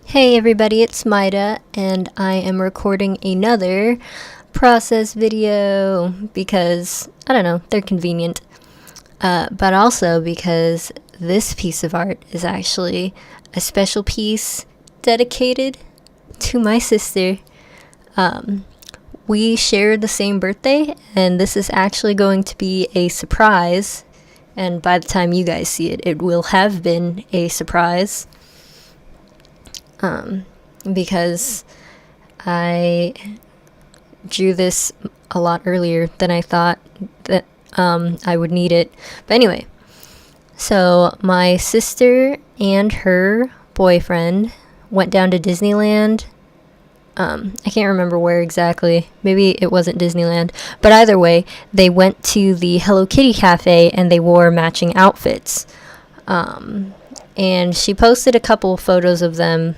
Hey everybody, it's Maida, and I am recording another process video because, I don't know, they're convenient. But also because this piece of art is actually a special piece dedicated to my sister. We share the same birthday, and this is actually going to be a surprise. And by the time you guys see it, it will have been a surprise. Because I drew this a lot earlier than I thought that I would need it. But anyway, so my sister and her boyfriend went down to Disneyland. I can't remember where exactly. Maybe it wasn't Disneyland. But either way, they went to the Hello Kitty cafe and they wore matching outfits. And she posted a couple photos of them,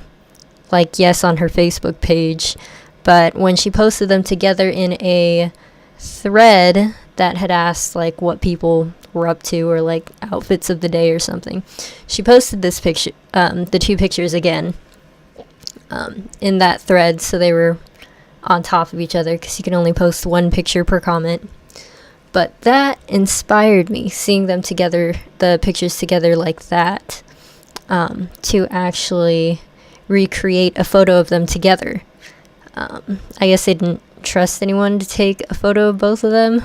on her Facebook page, but when she posted them together in a thread that had asked what people were up to or outfits of the day or something, she posted this picture, the two pictures again, in that thread, so they were on top of each other because you can only post one picture per comment. But that inspired me, seeing them together, the pictures together like that, to actually recreate a photo of them together. I guess they didn't trust anyone to take a photo of both of them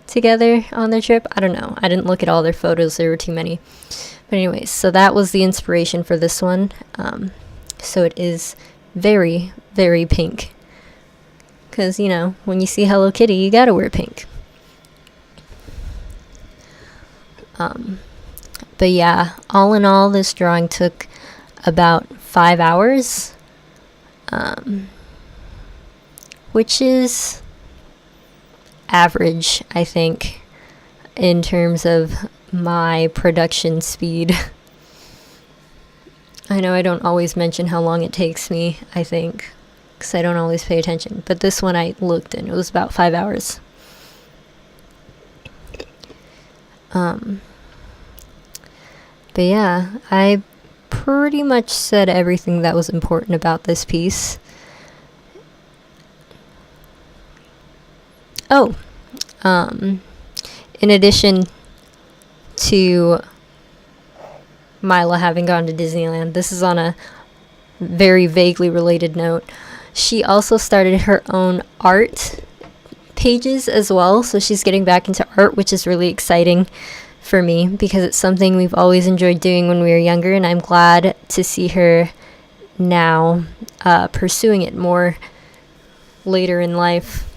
together on their trip. I don't know. I didn't look at all their photos. There were too many. But anyways, so that was the inspiration for this one. So it is very, very pink. Because, when you see Hello Kitty, you gotta wear pink. But yeah, all in all, this drawing took about 5 hours, which is average, I think, in terms of my production speed. I know I don't always mention how long it takes me, I think, because I don't always pay attention, but this one I looked and it was about 5 hours. But yeah, I pretty much said everything that was important about this piece. Oh, in addition to Maila having gone to Disneyland, this is on a very vaguely related note. She also started her own art pages as well, so she's getting back into art, which is really exciting for me because it's something we've always enjoyed doing when we were younger, and I'm glad to see her now pursuing it more later in life,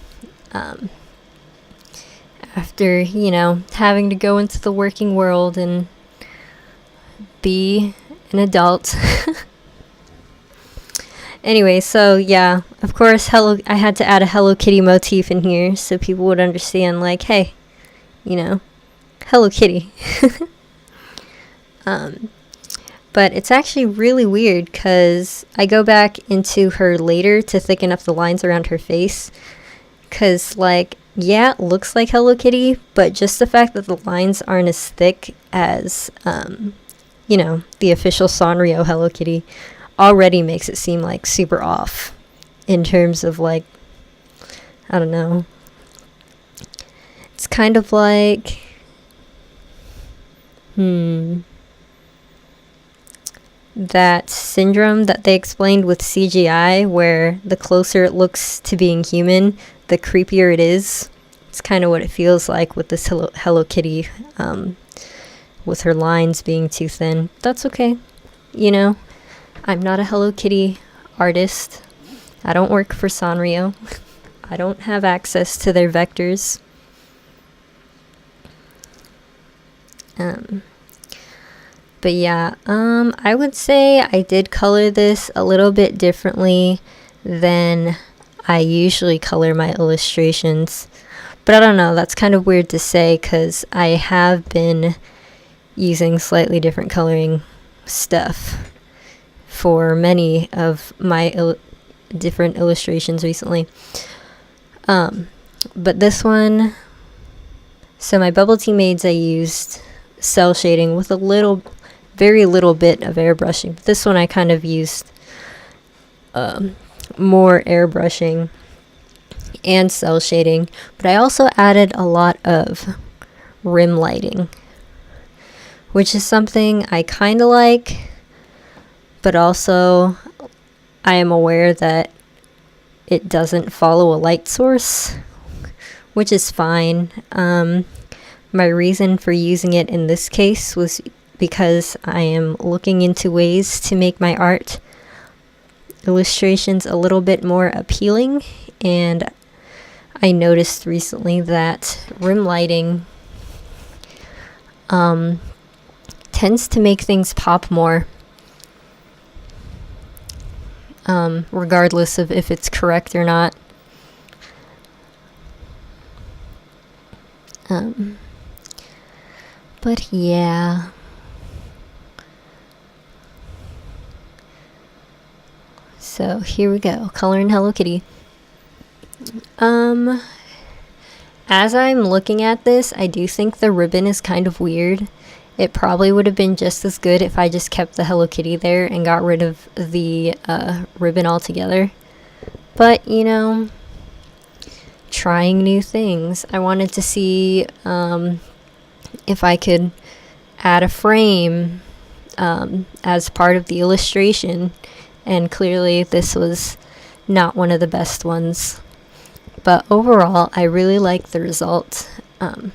after having to go into the working world and be an adult. Anyway, so yeah, of course I had to add a Hello Kitty motif in here so people would understand, hey, Hello Kitty. But it's actually really weird because I go back into her later to thicken up the lines around her face because, yeah, it looks like Hello Kitty, but just the fact that the lines aren't as thick as, the official Sanrio Hello Kitty already makes it seem super off in terms of I don't know. It's kind of that syndrome that they explained with CGI, where the closer it looks to being human, the creepier it is. It's kind of what it feels like with this Hello Kitty, with her lines being too thin. That's okay. I'm not a Hello Kitty artist. I don't work for Sanrio. I don't have access to their vectors. But yeah, I would say I did color this a little bit differently than I usually color my illustrations. But I don't know, that's kind of weird to say because I have been using slightly different coloring stuff for many of my different illustrations recently. But this one, so my Bubble Tea Maids I used cell shading with very little bit of airbrushing. But this one I kind of used more airbrushing and cell shading, but I also added a lot of rim lighting, which is something I kind of like, but also I am aware that it doesn't follow a light source, which is fine. My reason for using it in this case was because I am looking into ways to make my art illustrations a little bit more appealing, and I noticed recently that rim lighting tends to make things pop more, regardless of if it's correct or not. But yeah. So here we go, coloring Hello Kitty. As I'm looking at this, I do think the ribbon is kind of weird. It probably would have been just as good if I just kept the Hello Kitty there and got rid of the ribbon altogether. But, you know, trying new things. I wanted to see if I could add a frame as part of the illustration, and clearly this was not one of the best ones. But overall, I really like the result. You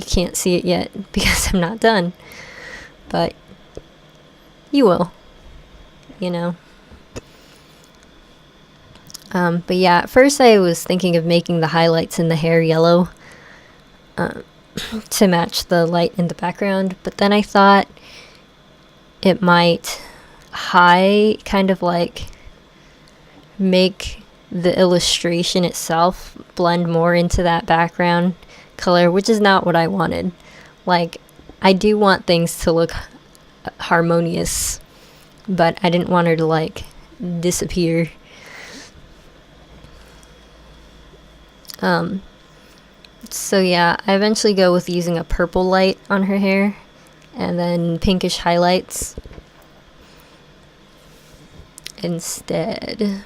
can't see it yet because I'm not done, but you will, you know. But yeah, at first I was thinking of making the highlights in the hair yellow to match the light in the background, but then I thought it might kind of like make the illustration itself blend more into that background color, which is not what I wanted. Like, I do want things to look harmonious, but I didn't want her to like disappear. So yeah, I eventually go with using a purple light on her hair and then pinkish highlights instead.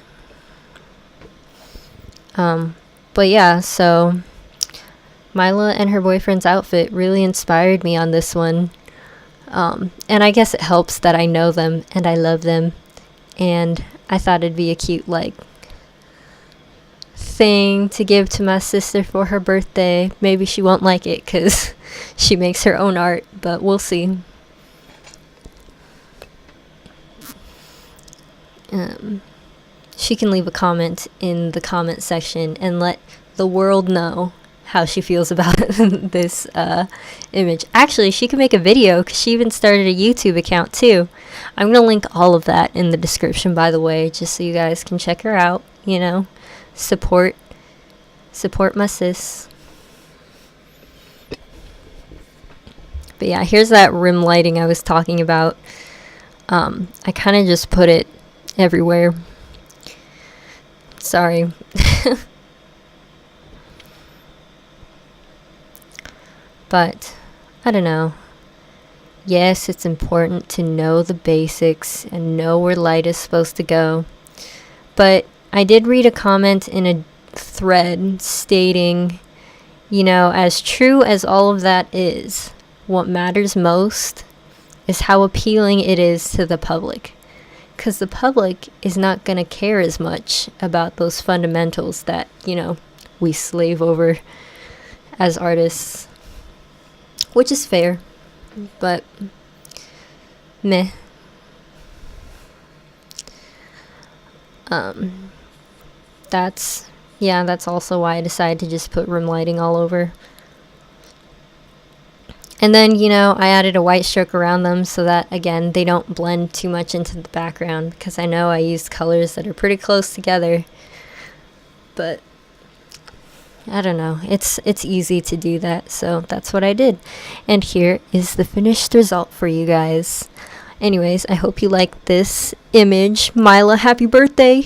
But yeah, so Maila and her boyfriend's outfit really inspired me on this one. And I guess it helps that I know them and I love them, and I thought it'd be a cute like thing to give to my sister for her birthday. Maybe she won't like it because she makes her own art, but we'll see. She can leave a comment in the comment section and let the world know how she feels about this image. Actually, she can make a video because she even started a YouTube account too. I'm going to link all of that in the description, by the way, just so you guys can check her out, you know. Support my sis. But yeah, here's that rim lighting I was talking about. I kind of just put it everywhere. Sorry. But I don't know. Yes, it's important to know the basics and know where light is supposed to go. But I did read a comment in a thread stating, you know, as true as all of that is, what matters most is how appealing it is to the public. Because the public is not going to care as much about those fundamentals that, you know, we slave over as artists. Which is fair, but meh. That's also why I decided to just put rim lighting all over. And then, you know, I added a white stroke around them so that, again, they don't blend too much into the background, because I know I used colors that are pretty close together. But I don't know, it's easy to do that, so that's what I did. And here is the finished result for you guys. Anyways, I hope you liked this image. Maila, happy birthday!